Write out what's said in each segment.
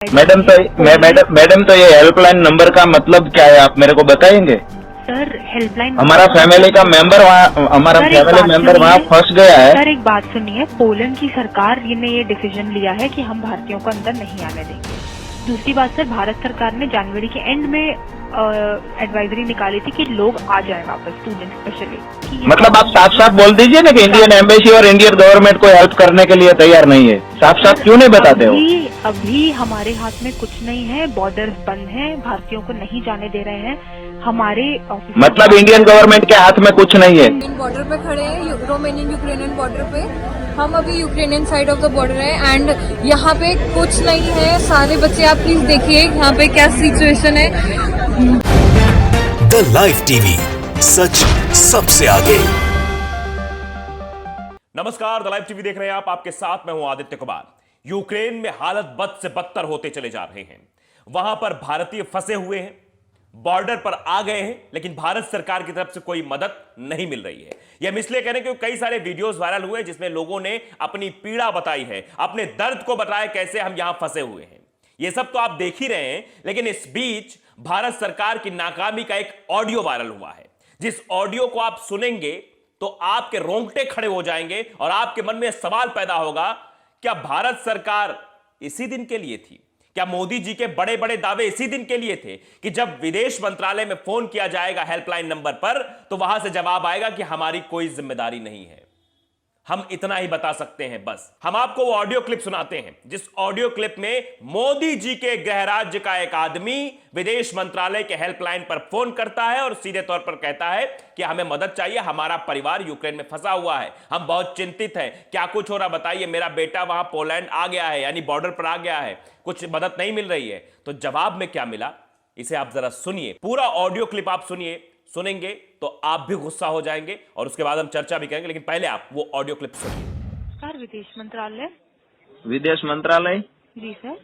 Madam तो madam तो ये हेल्पलाइन नंबर का मतलब क्या है, आप मेरे को बताएंगे? सर हेल्पलाइन हमारा फैमिली का मेंबर वहाँ, हमारा फैमिली मेंबर वहाँ फंस गया है। सर एक बात सुनिए, पोलैंड की सरकार ने ये डिसीजन लिया है कि हम भारतीयों को अंदर नहीं आने देंगे। दूसरी बात सर, भारत सरकार ने जनवरी के एंड में एडवाइजरी निकाली थी कि लोग आ जाए वापस, स्टूडेंट स्पेशली। मतलब आप साफ साफ बोल दीजिए ना कि इंडियन एम्बेसी और इंडियन गवर्नमेंट को हेल्प करने के लिए तैयार नहीं है। साफ साफ क्यों नहीं बताते हो? अभी हमारे हाथ में कुछ नहीं है, बॉर्डर्स बंद हैं, भारतीयों को नहीं जाने दे रहे हैं हमारे ऑफिस। मतलब इंडियन गवर्नमेंट के हाथ में कुछ नहीं है। इंडियन बॉर्डर पे खड़े हैं, रोमेनियन यूक्रेनियन बॉर्डर पे। हम अभी Ukrainian side of the border है एंड यहाँ पे कुछ नहीं है। सारे बच्चे आप प्लीज देखिए यहाँ पे क्या सिचुएशन है। द लाइव टीवी, सच सबसे आगे। नमस्कार, द लाइव टीवी देख रहे हैं आप। आपके साथ मैं हूं आदित्य कुमार। यूक्रेन में हालत बद से बदतर होते चले जा रहे हैं। वहां पर भारतीय फंसे हुए हैं, बॉर्डर पर आ गए हैं, लेकिन भारत सरकार की तरफ से कोई मदद नहीं मिल रही है। यह हम इसलिए कह रहे हैं क्योंकि कई सारे वीडियोस वायरल हुए जिसमें लोगों ने अपनी पीड़ा बताई है, अपने दर्द को बताया कैसे हम यहां फंसे हुए हैं। यह सब तो आप देख ही रहे हैं, लेकिन इस बीच भारत सरकार की नाकामी का एक ऑडियो वायरल हुआ है। जिस ऑडियो को आप सुनेंगे तो आपके रोंगटे खड़े हो जाएंगे और आपके मन में सवाल पैदा होगा, क्या भारत सरकार इसी दिन के लिए थी? क्या मोदी जी के बड़े बड़े दावे इसी दिन के लिए थे कि जब विदेश मंत्रालय में फोन किया जाएगा हेल्पलाइन नंबर पर तो वहां से जवाब आएगा कि हमारी कोई जिम्मेदारी नहीं है? हम इतना ही बता सकते हैं बस। हम आपको वो ऑडियो क्लिप सुनाते हैं जिस ऑडियो क्लिप में मोदी जी के गृह राज्य का एक आदमी विदेश मंत्रालय के हेल्पलाइन पर फोन करता है और सीधे तौर पर कहता है कि हमें मदद चाहिए, हमारा परिवार यूक्रेन में फंसा हुआ है, हम बहुत चिंतित हैं, क्या कुछ हो रहा बताइए, मेरा बेटा वहां पोलैंड आ गया है, यानी बॉर्डर पर आ गया है, कुछ मदद नहीं मिल रही है। तो जवाब में क्या मिला, इसे आप जरा सुनिए। पूरा ऑडियो क्लिप आप सुनेंगे तो आप भी गुस्सा हो जाएंगे और उसके बाद हम चर्चा भी करेंगे, लेकिन पहले आप वो ऑडियो क्लिप सुनिए। सर विदेश मंत्रालय जी सर।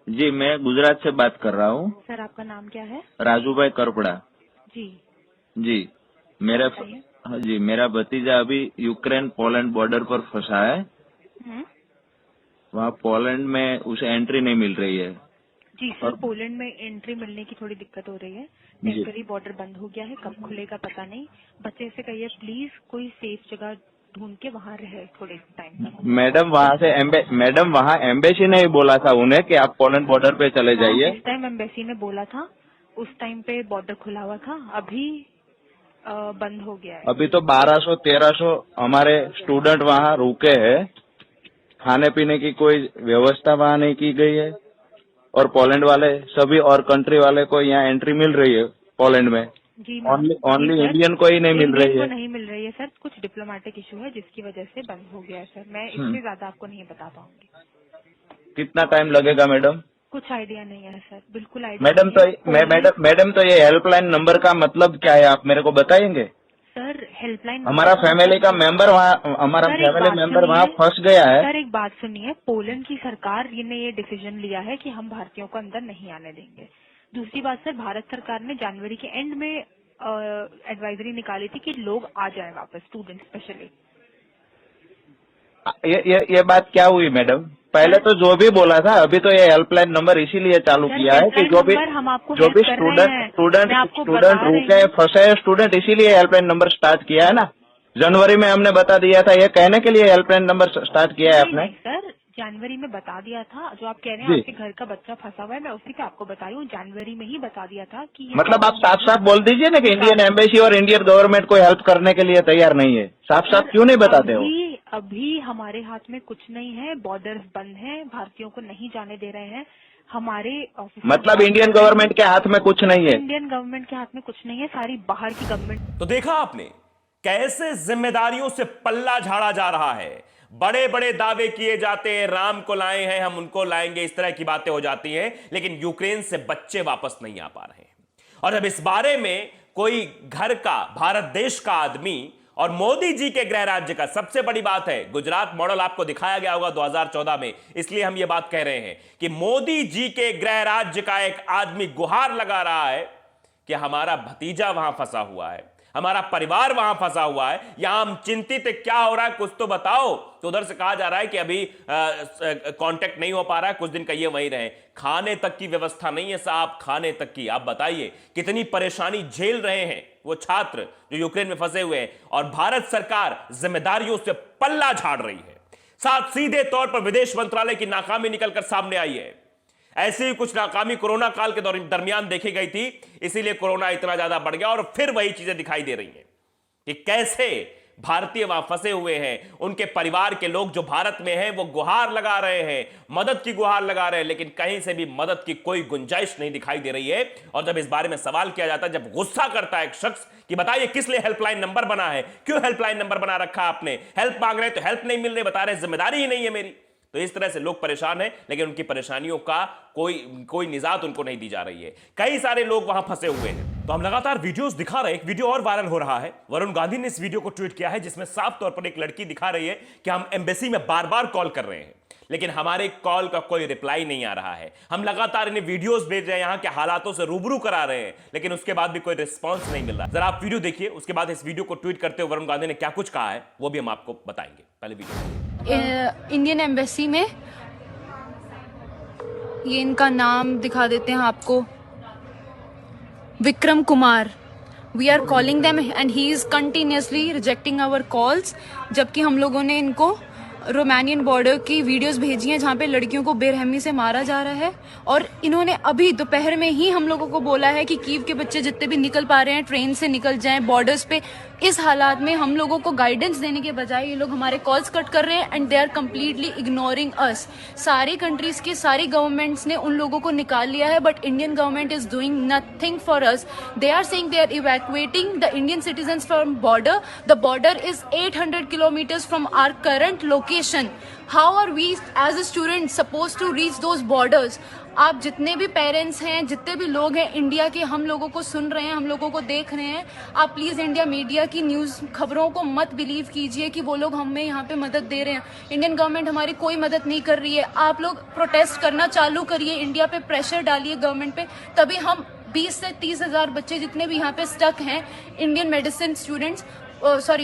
जी, मैं गुजरात से बात कर रहा हूँ। सर आपका नाम क्या है? राजू भाई करपड़ा जी जी। हाँ जी, मेरा भतीजा अभी यूक्रेन पोलैंड बॉर्डर पर फंसा है। वहाँ पोलैंड में उसे एंट्री नहीं मिल रही है। जी सर, पोलैंड में एंट्री मिलने की थोड़ी दिक्कत हो रही है। टेम्पररी बॉर्डर बंद हो गया है, कब खुलेगा पता नहीं। बच्चे से कहिए प्लीज कोई सेफ जगह ढूंढ के वहाँ रहे थोड़े टाइम तक। मैडम वहाँ एम्बेसी ने ही बोला था उन्हें कि आप पोलैंड बॉर्डर पे चले जाइए। जिस टाइम एम्बेसी ने बोला था उस टाइम पे बॉर्डर खुला हुआ था, अभी बंद हो गया है। अभी तो 1200-1300 हमारे स्टूडेंट वहाँ रुके हैं। खाने पीने की कोई व्यवस्था वहाँ नहीं की गई है और पोलैंड वाले सभी और कंट्री वाले को यहाँ एंट्री मिल रही है पोलैंड में। जी ओनली इंडियन को ही नहीं मिल रही है। नहीं मिल रही है सर, कुछ डिप्लोमेटिक इशू है जिसकी वजह से बंद हो गया है सर। मैं इससे ज्यादा आपको नहीं बता पाऊंगी। कितना टाइम लगेगा मैडम? कुछ आइडिया नहीं है सर, बिल्कुल आइडिया मैडम तो ये हेल्पलाइन नंबर का मतलब क्या है, आप मेरे को बताएंगे? सर हेल्पलाइन, हमारा फैमिली का मेंबर वहाँ, हमारा फैमिली मेंबर वहाँ फंस गया है। सर एक बात सुनिए, पोलैंड की सरकार ने ये डिसीजन लिया है कि हम भारतीयों को अंदर नहीं आने देंगे। दूसरी बात सर, भारत सरकार ने जनवरी के एंड में एडवाइजरी निकाली थी कि लोग आ जाए वापस, स्टूडेंट स्पेशली। ये बात क्या हुई मैडम? पहले तो जो भी बोला था, अभी तो ये हेल्पलाइन नंबर इसीलिए चालू किया है कि जो भी स्टूडेंट रुके फंसे स्टूडेंट, इसीलिए हेल्पलाइन नंबर स्टार्ट किया है ना। जनवरी में हमने बता दिया था, ये कहने के लिए हेल्पलाइन नंबर स्टार्ट किया है आपने। सर जनवरी में बता दिया था, जो आप कह रहे हैं आपके घर का बच्चा फंसा हुआ है, मैं उसी पे आपको बताई हूँ, जनवरी में ही बता दिया था कि मतलब आप साफ साफ बोल दीजिए ना कि इंडियन एम्बेसी और इंडियन गवर्नमेंट को हेल्प करने के लिए तैयार नहीं है। साफ साफ क्यों नहीं बताते हो? अभी हमारे हाथ में कुछ नहीं है, बॉर्डर्स बंद हैं, भारतीयों को नहीं जाने दे रहे हैं हमारे ऑफिस। मतलब इंडियन गवर्नमेंट के हाथ में कुछ नहीं है? इंडियन गवर्नमेंट के हाथ में कुछ नहीं है, सारी बाहर की गवर्नमेंट। तो देखा आपने कैसे जिम्मेदारियों से पल्ला झाड़ा जा रहा है। बड़े बड़े दावे किए जाते हैं, राम को लाए हैं, हम उनको लाएंगे, इस तरह की बातें हो जाती हैं, लेकिन यूक्रेन से बच्चे वापस नहीं आ पा रहे हैं। और जब इस बारे में कोई घर का, भारत देश का आदमी और मोदी जी के गृह राज्य का, सबसे बड़ी बात है गुजरात मॉडल आपको दिखाया गया होगा 2014 में, इसलिए हम यह बात कह रहे हैं कि मोदी जी के गृह राज्य का एक आदमी गुहार लगा रहा है कि हमारा भतीजा वहां फंसा हुआ है, हमारा परिवार वहां फंसा हुआ है, यहां हम चिंतित है, क्या हो रहा है कुछ तो बताओ। तो उधर से कहा जा रहा है कि अभी कांटेक्ट नहीं हो पा रहा है, कुछ दिन कहिए वहीं रहे। खाने तक की व्यवस्था नहीं है साहब, खाने तक की। आप बताइए कितनी परेशानी झेल रहे हैं वो छात्र जो यूक्रेन में फंसे हुए हैं, और भारत सरकार जिम्मेदारियों से पल्ला झाड़ रही है। साथ सीधे तौर पर विदेश मंत्रालय की नाकामी निकलकर सामने आई है। ऐसी ही कुछ नाकामी कोरोना काल के दरमियान देखी गई थी, इसीलिए कोरोना इतना ज्यादा बढ़ गया, और फिर वही चीजें दिखाई दे रही हैं कि कैसे भारतीय वहां फंसे हुए हैं। उनके परिवार के लोग जो भारत में हैं वो गुहार लगा रहे हैं, मदद की गुहार लगा रहे हैं, लेकिन कहीं से भी मदद की कोई गुंजाइश नहीं दिखाई दे रही है। और जब इस बारे में सवाल किया जाता है, जब गुस्सा करता है एक शख्स कि बताइए किस लिए हेल्पलाइन नंबर बना है, क्यों हेल्पलाइन नंबर बना रखा आपने, हेल्प मांग रहे तो हेल्प नहीं मिल रही, बता रहे जिम्मेदारी ही नहीं है मेरी। तो इस तरह से लोग परेशान हैं, लेकिन उनकी परेशानियों का कोई निजात उनको नहीं दी जा रही है। कई सारे लोग वहां फंसे हुए हैं। तो हम लगातार वीडियोस दिखा रहे हैं। एक वीडियो और वायरल हो रहा है, वरुण गांधी ने इस वीडियो को ट्वीट किया है, जिसमें साफ तौर पर एक लड़की दिखा रही है कि हम एम्बेसी में बार बार कॉल कर रहे हैं, लेकिन हमारे कॉल का कोई रिप्लाई नहीं आ रहा है। हम लगातार इन्हें वीडियोस भेज रहे हैं, यहां के हालातों से रूबरू करा रहे हैं, लेकिन उसके बाद भी कोई रिस्पॉन्स नहीं मिल रहा। जरा आप वीडियो देखिए, उसके बाद इस वीडियो को ट्वीट करते हुए वरुण गांधी ने क्या कुछ कहा है वो भी हम आपको बताएंगे। पहले वीडियो इंडियन एम्बेसी में, ये इनका नाम दिखा देते हैं आपको, Vikram Kumar. We are calling them and he is continuously rejecting our calls, जबकि हम लोगों ने इनको रोमानियन बॉर्डर की वीडियोस भेजी हैं जहां पे लड़कियों को बेरहमी से मारा जा रहा है। और इन्होंने अभी दोपहर में ही हम लोगों को बोला है कि कीव के बच्चे जितने भी निकल पा रहे हैं ट्रेन से निकल जाएं बॉर्डर्स पे। इस हालात में हम लोगों को गाइडेंस देने के बजाय ये लोग हमारे कॉल्स कट कर रहे हैं and they are completely ignoring us. सारी कंट्रीज के सारी गवर्नमेंट्स ने उन लोगों को निकाल लिया है, but Indian government is doing nothing for us. They are saying they are evacuating the Indian citizens from border. The border is 800 kilometers from our current location. How are we as a student supposed to reach those borders? आप जितने भी parents हैं, जितने भी लोग हैं India के, हम लोगों को सुन रहे हैं, हम लोगों को देख रहे हैं, आप प्लीज इंडिया मीडिया की न्यूज खबरों को मत बिलीव कीजिए कि वो लोग हमें यहाँ पे मदद दे रहे हैं। इंडियन गवर्नमेंट हमारी कोई मदद नहीं कर रही है। आप लोग प्रोटेस्ट करना चालू करिए, इंडिया पे प्रेशर डालिए गवर्नमेंट पे, तभी हम 20 से 30 हजार बच्चे जितने भी यहाँ पे स्टक हैं, Indian medicine students,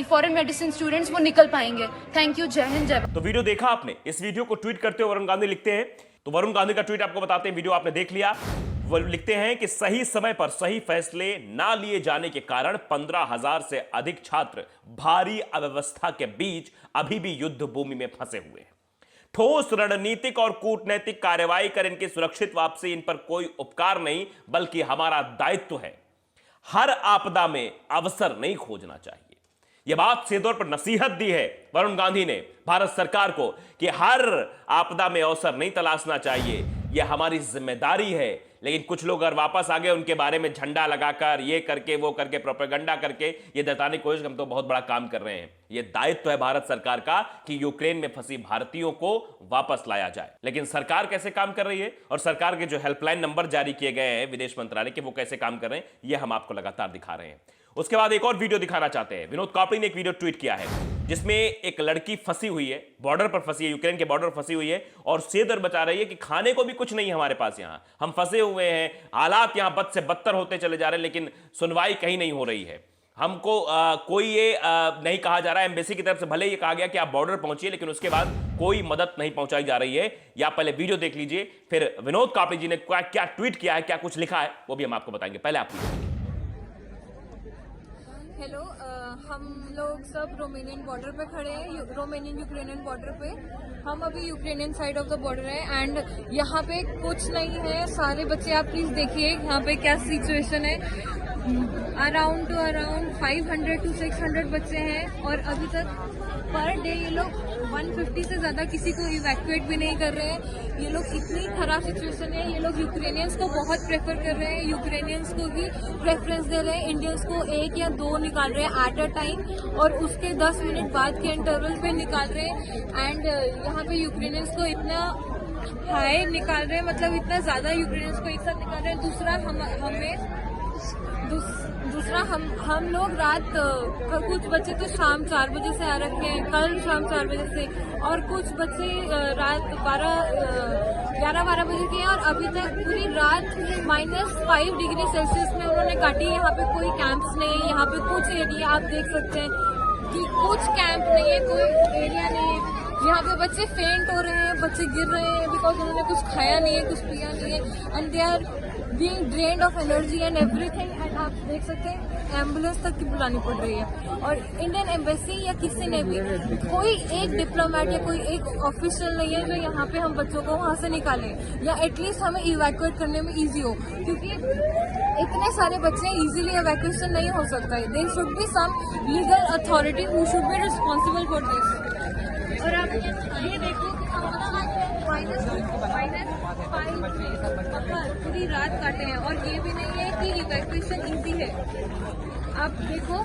foreign medicine students, वो निकल पाएंगे। थैंक यू, जय हिंद, जय। तो वीडियो देखा आपने। इस वीडियो को ट्वीट करते हुए वरुण गांधी लिखते हैं, तो वरुण गांधी का ट्वीट आपको बताते हैं, वीडियो आपने देख लिया। वो लिखते हैं कि सही समय पर सही फैसले ना लिए जाने के कारण 15,000 से अधिक छात्र भारी अव्यवस्था के बीच अभी भी युद्ध भूमि में फंसे हुए हैं। ठोस रणनीतिक और कूटनैतिक कार्रवाई कर इनकी सुरक्षित वापसी इन पर कोई उपकार नहीं, बल्कि हमारा दायित्व है। हर आपदा में अवसर नहीं खोजना चाहिए। यह बात सीधे तौर पर नसीहत दी है वरुण गांधी ने भारत सरकार को कि हर आपदा में अवसर नहीं तलाशना चाहिए, यह हमारी जिम्मेदारी है। लेकिन कुछ लोग अगर वापस आ गए, उनके बारे में झंडा लगाकर, ये करके, वो करके, प्रोपेगेंडा करके ये बताने की कोशिश, हम तो बहुत बड़ा काम कर रहे हैं। यह दायित्व है भारत सरकार का कि यूक्रेन में फंसी भारतीयों को वापस लाया जाए। लेकिन सरकार कैसे काम कर रही है, और सरकार के जो हेल्पलाइन नंबर जारी किए गए हैं विदेश मंत्रालय के, वो कैसे काम कर रहे हैं, यह हम आपको लगातार दिखा रहे हैं। उसके बाद एक और वीडियो दिखाना चाहते हैं। विनोद कापड़ी ने एक वीडियो ट्वीट किया है, जिसमें एक लड़की फंसी हुई है, बॉर्डर पर फंसी है, यूक्रेन के बॉर्डर पर फंसी हुई है, और सेदर बता रही है कि खाने को भी कुछ नहीं है हमारे पास, यहां हम फंसे हुए हैं, हालात यहां बद से बदतर होते चले जा रहे हैं, लेकिन सुनवाई कहीं नहीं हो रही है। हमको कोई ये नहीं कहा जा रहा है, एम्बेसी की तरफ से भले ये कहा गया कि आप बॉर्डर पहुंचिए, लेकिन उसके बाद कोई मदद नहीं पहुंचाई जा रही है। या पहले वीडियो देख लीजिए, फिर विनोद कापड़ी जी ने क्या ट्वीट किया है, क्या कुछ लिखा है, वो भी हम आपको बताएंगे। पहले आप हेलो, हम लोग सब रोमानियन बॉर्डर पे खड़े हैं, रोमानियन यूक्रेनियन बॉर्डर पे। हम अभी Ukrainian side of the border है एंड यहाँ पे कुछ नहीं है। सारे बच्चे, आप प्लीज देखिए यहाँ पे क्या सिचुएशन है। अराउंड 500 to 600 बच्चे हैं, और अभी तक पर डे ये लोग 150 से ज्यादा किसी को इवैक्यूएट भी नहीं कर रहे हैं। ये लोग, इतनी खराब सिचुएशन है। ये लोग यूक्रेनियंस को बहुत प्रेफर कर रहे हैं, यूक्रेनियंस को ही प्रेफरेंस दे रहे हैं, इंडियंस को 1 या 2 निकाल रहे हैं एट अ टाइम, और उसके 10 मिनट बाद के इंटरवल पे निकाल रहे हैं। एंड यहाँ पे यूक्रेनियंस को इतना हाई निकाल रहे हैं, मतलब इतना ज्यादा यूक्रेनियंस को एक साथ निकाल रहे हैं। दूसरा हम लोग रात, कुछ बच्चे तो शाम 4 बजे से आ रखे हैं, कल शाम 4 बजे से, और कुछ बच्चे रात 11-12 बजे के हैं और अभी तक पूरी रात -5 डिग्री सेल्सियस में उन्होंने काटी। यहाँ पे कोई कैंप्स नहीं है, यहाँ पे कुछ एरिया आप देख सकते हैं कि कुछ कैंप नहीं है, कोई एरिया नहीं है। यहाँ पे बच्चे फेंट हो रहे हैं, बच्चे गिर रहे हैं बिकॉज उन्होंने कुछ खाया नहीं है, कुछ पिया नहीं है and they are being drained of energy and everything. And आप देख सकते हैं एम्बुलेंस तक की बुलानी पड़ रही है। और इंडियन एम्बेसी या किसी ने भी कोई एक डिप्लोमेट या कोई एक ऑफिशियल नहीं है जो यहाँ पे हम बच्चों को वहाँ से निकाले या एटलीस्ट हमें इवैक्यूएट करने में ईजी हो, क्योंकि इतने सारे बच्चे इजीली इवैक्यूएशन नहीं हो सकता है। There should be some legal authority who should be responsible for this. और आप ये देखो पूरी रात काटे हैं और ये भी नहीं है कि इवैक्यूएशन इजी है। आप देखो,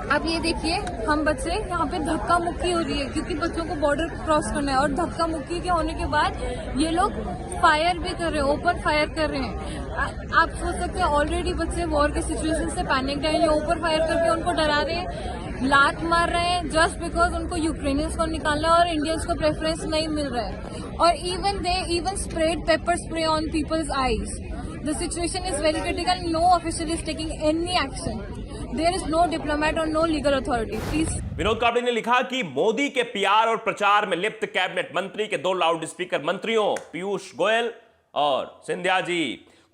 अब ये देखिए हम बच्चे यहाँ पे धक्का मुक्की हो रही है क्योंकि बच्चों को बॉर्डर क्रॉस करना है और धक्का मुक्की के होने के बाद ये लोग फायर भी कर रहे हैं, ओपन फायर कर रहे हैं। आप सोच सकते हैं ऑलरेडी बच्चे वॉर के सिचुएशन से पैनिक है, ये ओपन फायर करके उनको डरा रहे हैं, लात मार रहे हैं जस्ट बिकॉज उनको यूक्रेनियंस को निकालना है और इंडियंस को प्रेफरेंस नहीं मिल रहा है। और even spread pepper spray on people's eyes. The situation is very critical, no official is taking any action, there is no diplomat और no legal authority. Please. Vinod Kapri ने लिखा कि मोदी के पीआर और प्रचार में लिप्त कैबिनेट मंत्री के 2 लाउड स्पीकर मंत्रियों पीयूष गोयल और सिंधिया जी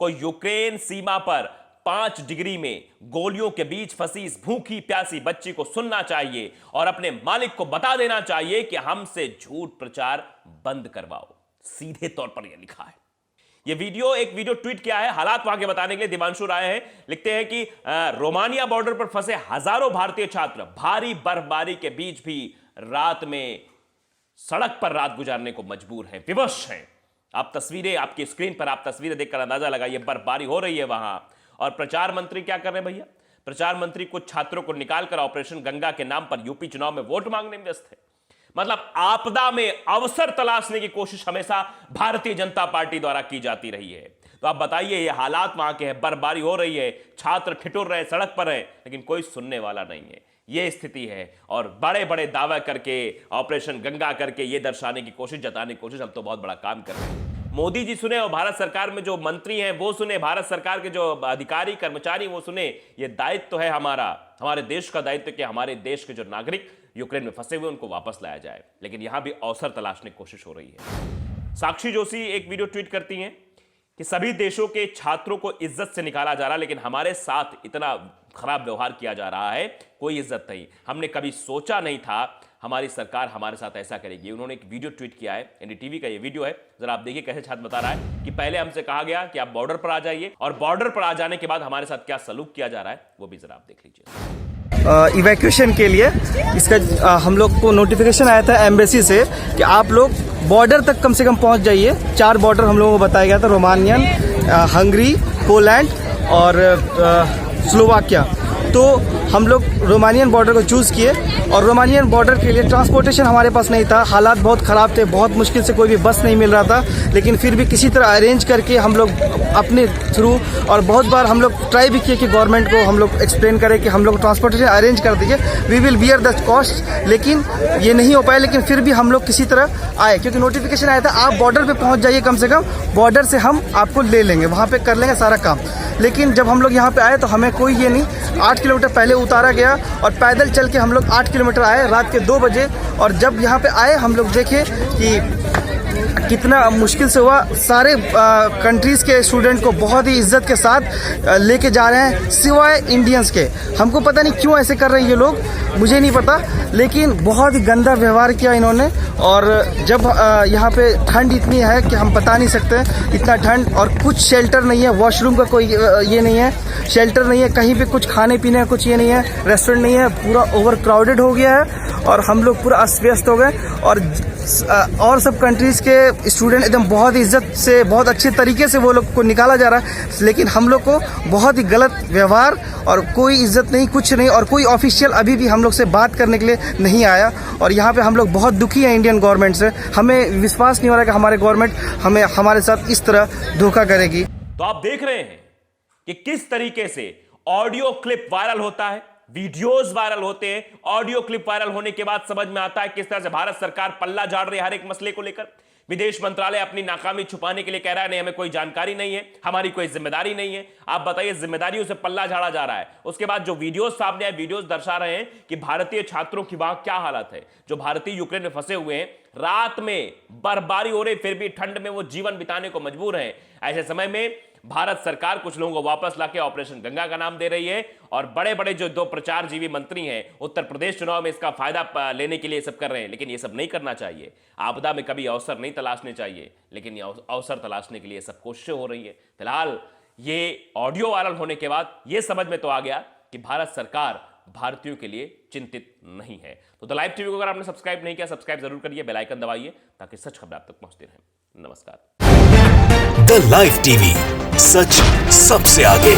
को यूक्रेन सीमा पर 5 डिग्री में गोलियों के बीच फंसी इस भूखी प्यासी बच्ची को सुनना चाहिए और अपने मालिक को बता देना चाहिए कि हमसे झूठ प्रचार बंद करवाओ। सीधे तौर पर यह लिखा है। यह एक वीडियो ट्वीट किया है हालात वहां के बताने के लिए दिवांशु राय हैं। लिखते हैं कि रोमानिया बॉर्डर पर फंसे हजारों भारतीय छात्र भारी बर्फबारी के बीच भी रात में सड़क पर रात गुजारने को मजबूर हैं, विवश हैं। आप तस्वीरें, आपकी स्क्रीन पर आप तस्वीरें देखकर अंदाजा लगाइए, बर्फबारी हो रही है वहां। और प्रचार मंत्री क्या कर रहे हैं भैया? प्रचार मंत्री कुछ छात्रों को निकालकर ऑपरेशन गंगा के नाम पर यूपी चुनाव में वोट मांगने में व्यस्त है। मतलब आपदा में अवसर तलाशने की कोशिश हमेशा भारतीय जनता पार्टी द्वारा की जाती रही है। तो आप बताइए, ये हालात वहां के हैं, बर्फबारी हो रही है, छात्र ठिठुर रहे, सड़क पर है, लेकिन कोई सुनने वाला नहीं है। ये स्थिति है और बड़े बड़े दावे करके ऑपरेशन गंगा करके ये दर्शाने की कोशिश, जताने की कोशिश, हम तो बहुत बड़ा काम कर रहे हैं। मोदी जी सुने और भारत सरकार में जो मंत्री हैं वो सुने, भारत सरकार के जो अधिकारी कर्मचारी वो सुने। ये दायित्व तो है हमारा, हमारे देश का दायित्व कि हमारे देश के जो नागरिक यूक्रेन में फंसे हुए उनको वापस लाया जाए, लेकिन यहां भी अवसर तलाशने की कोशिश हो रही है। साक्षी जोशी एक वीडियो ट्वीट करती हैं कि सभी देशों के छात्रों को इज्जत से निकाला जा रहा है, लेकिन हमारे साथ इतना खराब व्यवहार किया जा रहा है, कोई इज्जत नहीं। हमने कभी सोचा नहीं था हमारी सरकार हमारे साथ ऐसा करेगी। उन्होंने एक वीडियो ट्वीट किया है, एनडीटीवी का ये वीडियो है, जरा आप देखिए कैसे छात्र बता रहा है कि पहले हमसे कहा गया कि आप बॉर्डर पर आ जाइए और बॉर्डर पर आ जाने के बाद हमारे साथ क्या सलूक किया जा रहा है वो भी जरा आप देख लीजिए। इवैक्यूएशन के लिए इसका हम लोग को नोटिफिकेशन आया था एम्बेसी से कि आप लोग बॉर्डर तक कम से कम पहुंच जाइए। 4 बॉर्डर हम लोगों को बताया गया था, रोमानियन, हंगरी, पोलैंड और स्लोवाकिया। तो हम लोग रोमानियन बॉर्डर को चूज़ किए और रोमानियन बॉर्डर के लिए ट्रांसपोर्टेशन हमारे पास नहीं था, हालात बहुत ख़राब थे, बहुत मुश्किल से कोई भी बस नहीं मिल रहा था, लेकिन फिर भी किसी तरह अरेंज करके हम लोग अपने थ्रू, और बहुत बार हम लोग ट्राई भी किए कि गवर्नमेंट को हम लोग एक्सप्लेन करें कि हम लोग ट्रांसपोर्टेशन अरेंज कर दीजिए, we will bear the cost, लेकिन ये नहीं हो पाया। लेकिन फिर भी हम लोग किसी तरह आए क्योंकि नोटिफिकेशन आया था आप बॉर्डर पर पहुँच जाइए, कम से कम बॉर्डर से हम आपको ले लेंगे, वहाँ पर कर लेंगे सारा काम। लेकिन जब हम लोग यहाँ पे आए तो हमें कोई ये नहीं, 8 किलोमीटर पहले उतारा गया और पैदल चल के हम लोग 8 किलोमीटर आए रात के 2 बजे। और जब यहाँ पे आए हम लोग देखे कि कितना मुश्किल से हुआ। सारे कंट्रीज के स्टूडेंट को बहुत ही इज्जत के साथ लेके जा रहे हैं, सिवाय इंडियंस के। हमको पता नहीं क्यों ऐसे कर रहे हैं ये लोग, मुझे नहीं पता, लेकिन बहुत ही गंदा व्यवहार किया इन्होंने। और जब यहाँ पे ठंड इतनी है कि हम बता नहीं सकते, इतना ठंड, और कुछ शेल्टर नहीं है, वॉशरूम का कोई ये नहीं है, शेल्टर नहीं है, कहीं पे कुछ खाने पीने का कुछ ये नहीं है, रेस्टोरेंट नहीं है, पूरा ओवर क्राउडेड हो गया है और हम लोग पूरा अस्त व्यस्त हो गए। और सब कंट्रीज के स्टूडेंट एकदम बहुत इज्जत से, बहुत अच्छे तरीके से वो लोग को निकाला जा रहा है, लेकिन हम लोग को बहुत ही गलत व्यवहार और कोई इज्जत नहीं, कुछ नहीं, और कोई ऑफिशियल अभी भी हम लोग से बात करने के लिए नहीं आया। और यहाँ पे हम लोग बहुत दुखी हैं इंडियन गवर्नमेंट से, हमें विश्वास नहीं हो रहा कि हमारे गवर्नमेंट हमारे साथ इस तरह धोखा करेगी। तो आप देख रहे हैं कि किस तरीके से ऑडियो क्लिप वायरल होता है, वीडियोस वायरल होते हैं। ऑडियो क्लिप वायरल होने के बाद समझ में आता है किस तरह से भारत सरकार पल्ला झाड़ रही है हर एक मसले को लेकर, विदेश मंत्रालय अपनी नाकामी छुपाने के लिए कह रहा है नहीं हमें कोई जानकारी नहीं है, हमारी कोई जिम्मेदारी नहीं है। आप बताइए, जिम्मेदारियों से पल्ला झाड़ा जा रहा है। उसके बाद जो वीडियोस सामने आए, वीडियोस दर्शा रहे हैं कि भारतीय छात्रों की वहां क्या हालत है, जो भारतीय यूक्रेन में फंसे हुए हैं, रात में बर्फबारी हो रही फिर भी ठंड में वो जीवन बिताने को मजबूर हैं। ऐसे समय में भारत सरकार कुछ लोगों को वापस लाके ऑपरेशन गंगा का नाम दे रही है और बड़े बड़े जो दो प्रचारजीवी मंत्री हैं उत्तर प्रदेश चुनाव में इसका फायदा लेने के लिए सब कर रहे हैं। लेकिन ये सब नहीं करना चाहिए। आपदा में कभी अवसर नहीं तलाशने चाहिए, लेकिन ये अवसर तलाशने के लिए सब कोशिशें हो रही है। फिलहाल ये ऑडियो वायरल होने के बाद ये समझ में तो आ गया कि भारत सरकार भारतीयों के लिए चिंतित नहीं है। तो द लाइव टीवी को अगर आपने सब्सक्राइब नहीं किया, सब्सक्राइब जरूर करिए, बेल आइकन दबाइए ताकि सच खबर आप तक पहुंचती रहे। नमस्कार। द लाइव टीवी, सच सबसे आगे।